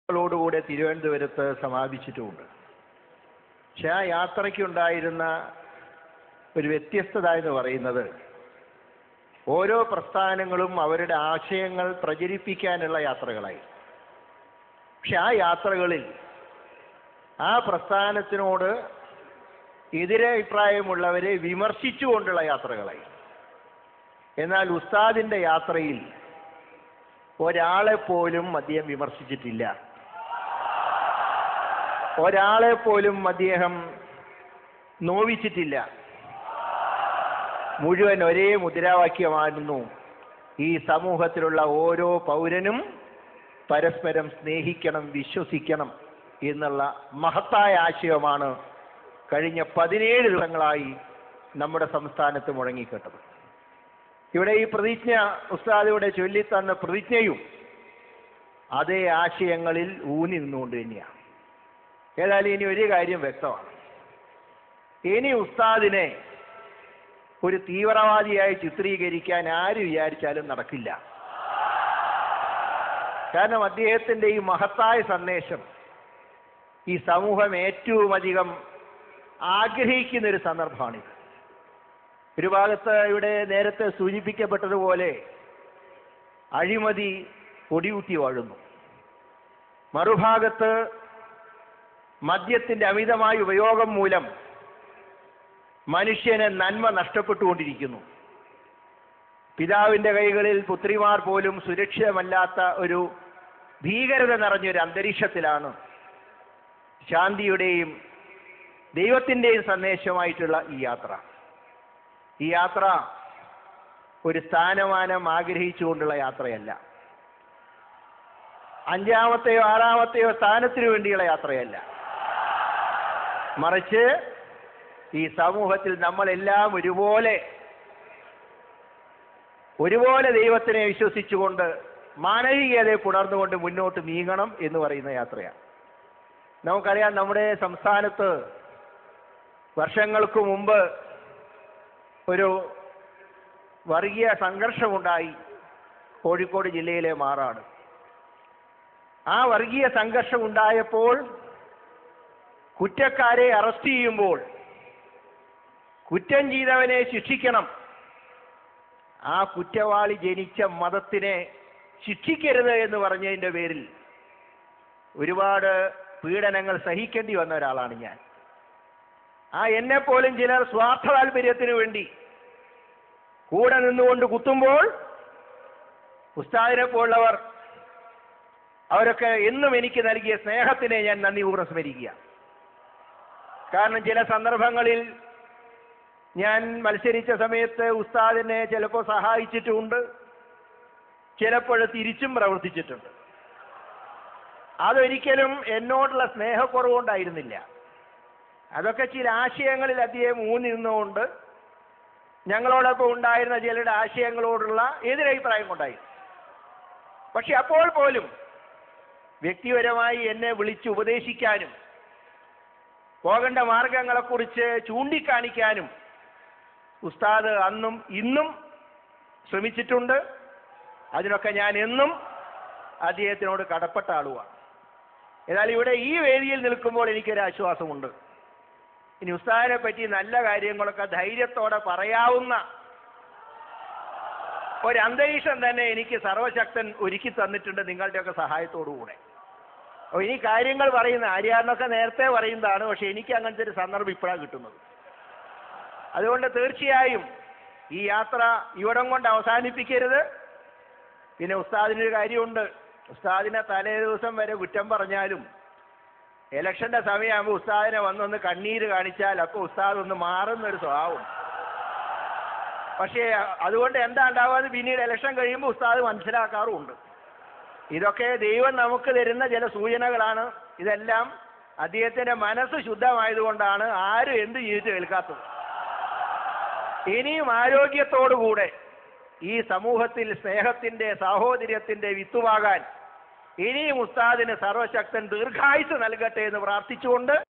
ോടുകൂടെ തിരുവനന്തപുരത്ത് സമാപിച്ചിട്ടുമുണ്ട്. പക്ഷെ ആ യാത്രയ്ക്കുണ്ടായിരുന്ന ഒരു വ്യത്യസ്തത എന്ന് പറയുന്നത് ഓരോ പ്രസ്ഥാനങ്ങളും അവരുടെ ആശയങ്ങൾ പ്രചരിപ്പിക്കാനുള്ള യാത്രകളായി. പക്ഷെ ആ യാത്രകളിൽ ആ പ്രസ്ഥാനത്തിനോട് എതിരഭിപ്രായമുള്ളവരെ വിമർശിച്ചുകൊണ്ടുള്ള യാത്രകളായി. എന്നാൽ ഉസ്താദിൻ്റെ യാത്രയിൽ ഒരാളെപ്പോലും അദ്ദേഹം വിമർശിച്ചിട്ടില്ല. ഒരാളെപ്പോലും അദ്ദേഹം നോവിച്ചിട്ടില്ല. മുഴുവൻ ഒരേ മുദ്രാവാക്യമായിരുന്നു: ഈ സമൂഹത്തിലുള്ള ഓരോ പൗരനും പരസ്പരം സ്നേഹിക്കണം, വിശ്വസിക്കണം എന്നുള്ള മഹത്തായ ആശയമാണ് കഴിഞ്ഞ 17 ദിവസങ്ങളായി നമ്മുടെ സംസ്ഥാനത്ത് മുഴങ്ങിക്കേട്ടത്. ഇവിടെ ഈ പ്രതിജ്ഞ ഉസ്താദ് ഇവിടെ ചൊല്ലിത്തന്ന പ്രതിജ്ഞയും അതേ ആശയങ്ങളിൽ ഊന്നി നിന്നുകൊണ്ട് തന്നെയാണ്. ഏതായാലും ഇനി ഒരു കാര്യം വ്യക്തമാണ്: ഇനി ഉസ്താദിനെ ഒരു തീവ്രവാദിയായി ചിത്രീകരിക്കാൻ ആര് വിചാരിച്ചാലും നടക്കില്ല. കാരണം അദ്ദേഹത്തിൻ്റെ ഈ മഹത്തായ സന്ദേശം ഈ സമൂഹം ഏറ്റവും അധികം ആഗ്രഹിക്കുന്നൊരു സന്ദർഭമാണിത്. ഒരു ഭാഗത്ത് ഇവിടെ നേരത്തെ സൂചിപ്പിക്കപ്പെട്ടതുപോലെ അഴിമതി കൊടിയൂട്ടി വാഴുന്നു, മറുഭാഗത്ത് മദ്യത്തിൻ്റെ അമിതമായ ഉപയോഗം മൂലം മനുഷ്യന് നന്മ നഷ്ടപ്പെട്ടുകൊണ്ടിരിക്കുന്നു. പിതാവിൻ്റെ കൈകളിൽ പുത്രിമാർ പോലും സുരക്ഷിതമല്ലാത്ത ഒരു ഭീകരത നിറഞ്ഞൊരു അന്തരീക്ഷത്തിലാണ് ശാന്തിയുടെയും ദൈവത്തിൻ്റെയും സന്ദേശമായിട്ടുള്ള ഈ യാത്ര. ഈ യാത്ര ഒരു സ്ഥാനമാനം ആഗ്രഹിച്ചുകൊണ്ടുള്ള യാത്രയല്ല, 5ാമത്തെയോ 6ാമത്തെയോ സ്ഥാനത്തിനു വേണ്ടിയുള്ള യാത്രയല്ല. മറിച്ച് ഈ സമൂഹത്തിൽ നമ്മളെല്ലാം ഒരുപോലെ ദൈവത്തിനെ വിശ്വസിച്ചുകൊണ്ട് മാനവികതയെ പുണർന്നുകൊണ്ട് മുന്നോട്ട് നീങ്ങണം എന്ന് പറയുന്ന യാത്രയാണ്. നമുക്കറിയാം, നമ്മുടെ സംസ്ഥാനത്ത് വർഷങ്ങൾക്ക് മുമ്പ് ഒരു വർഗീയ സംഘർഷമുണ്ടായി, കോഴിക്കോട് ജില്ലയിലെ മാറാട്. ആ വർഗീയ സംഘർഷം ഉണ്ടായപ്പോൾ കുറ്റക്കാരെ അറസ്റ്റ് ചെയ്യുമ്പോൾ കുറ്റം ചെയ്തവനെ ശിക്ഷിക്കണം, ആ കുറ്റവാളി ജനിച്ച മതത്തിനെ ശിക്ഷിക്കരുത് എന്ന് പറഞ്ഞതിൻ്റെ പേരിൽ ഒരുപാട് പീഡനങ്ങൾ സഹിക്കേണ്ടി വന്ന ഒരാളാണ് ഞാൻ. എന്നെപ്പോലും ചിലർ സ്വാർത്ഥ താല്പര്യത്തിനു വേണ്ടി കൂടെ നിന്നുകൊണ്ട് കുത്തുമ്പോൾ ഉസ്താദിനെ പോലുള്ളവർ അവരൊക്കെ എന്നും എനിക്ക് നൽകിയ സ്നേഹത്തിനെ ഞാൻ നന്ദിപൂർവ്വം സ്മരിക്കുക. കാരണം ചില സന്ദർഭങ്ങളിൽ ഞാൻ മത്സരിച്ച സമയത്ത് ഉസ്താദിനെ ചിലപ്പോൾ സഹായിച്ചിട്ടുമുണ്ട്, ചിലപ്പോൾ തിരിച്ചും പ്രവർത്തിച്ചിട്ടുണ്ട്. അതൊരിക്കലും എന്നോടുള്ള സ്നേഹക്കുറവുകൊണ്ടായിരുന്നില്ല. അതൊക്കെ ചില ആശയങ്ങളിൽ അദ്ദേഹം ഊന്നി നിന്നുകൊണ്ട് ഞങ്ങളോടൊപ്പം ഉണ്ടായിരുന്ന ചിലരുടെ ആശയങ്ങളോടുള്ള എതിരഭിപ്രായം കൊണ്ടായിരുന്നു. പക്ഷെ അപ്പോൾ പോലും വ്യക്തിപരമായി എന്നെ വിളിച്ച് ഉപദേശിക്കാനും പോകേണ്ട മാർഗങ്ങളെക്കുറിച്ച് ചൂണ്ടിക്കാണിക്കാനും ഉസ്താദ് അന്നും ഇന്നും ശ്രമിച്ചിട്ടുണ്ട്. അതിനൊക്കെ ഞാൻ എന്നും അദ്ദേഹത്തിനോട് കടപ്പെട്ട ആളുമാണ്. എന്നാൽ ഇവിടെ ഈ വേദിയിൽ നിൽക്കുമ്പോൾ എനിക്കൊരു ആശ്വാസമുണ്ട്. ഇനി ഉസ്താദിനെ പറ്റി നല്ല കാര്യങ്ങളൊക്കെ ധൈര്യത്തോടെ പറയാവുന്ന ഒരു അന്തരീക്ഷം തന്നെ എനിക്ക് സർവശക്തൻ ഒരുക്കി തന്നിട്ടുണ്ട് നിങ്ങളുടെയൊക്കെ സഹായത്തോടുകൂടെ. അപ്പോൾ ഇനി കാര്യങ്ങൾ പറയുന്ന ആര്യാറിനൊക്കെ നേരത്തെ പറയുന്നതാണ്, പക്ഷെ എനിക്ക് അങ്ങനത്തെ ഒരു സന്ദർഭം ഇപ്പോഴാണ് കിട്ടുന്നത്. അതുകൊണ്ട് തീർച്ചയായും ഈ യാത്ര ഇവിടം കൊണ്ട് അവസാനിപ്പിക്കരുത്. പിന്നെ ഉസ്താദിനൊരു കാര്യമുണ്ട്, ഉസ്താദിനെ തലേ ദിവസം വരെ കുറ്റം പറഞ്ഞാലും ഇലക്ഷൻ്റെ സമയമാകുമ്പോൾ ഉസ്താദിനെ വന്നൊന്ന് കണ്ണീര് കാണിച്ചാൽ അപ്പോൾ ഉസ്താദ് ഒന്ന് മാറുന്നൊരു സ്വഭാവം. പക്ഷേ അതുകൊണ്ട് എന്താ ഉണ്ടാവാതെ പിന്നീട് ഇലക്ഷൻ കഴിയുമ്പോൾ ഉസ്താദ് മനസ്സിലാക്കാറുമുണ്ട്. ഇതൊക്കെ ദൈവം നമുക്ക് തരുന്ന ചില സൂചനകളാണ്. ഇതെല്ലാം അദ്ദേഹത്തിൻ്റെ മനസ്സ് ശുദ്ധമായതുകൊണ്ടാണ് ആരും എന്ത് ചെയ്തിട്ട് കേൾക്കാത്തത്. ഇനിയും ആരോഗ്യത്തോടുകൂടെ ഈ സമൂഹത്തിൽ സ്നേഹത്തിൻ്റെ സാഹോദര്യത്തിൻ്റെ വിത്തുവാകാൻ ഇനിയും ഉസ്താദിന് സർവശക്തൻ ദീർഘായുസ്സ് നൽകട്ടെ എന്ന് പ്രാർത്ഥിച്ചുകൊണ്ട്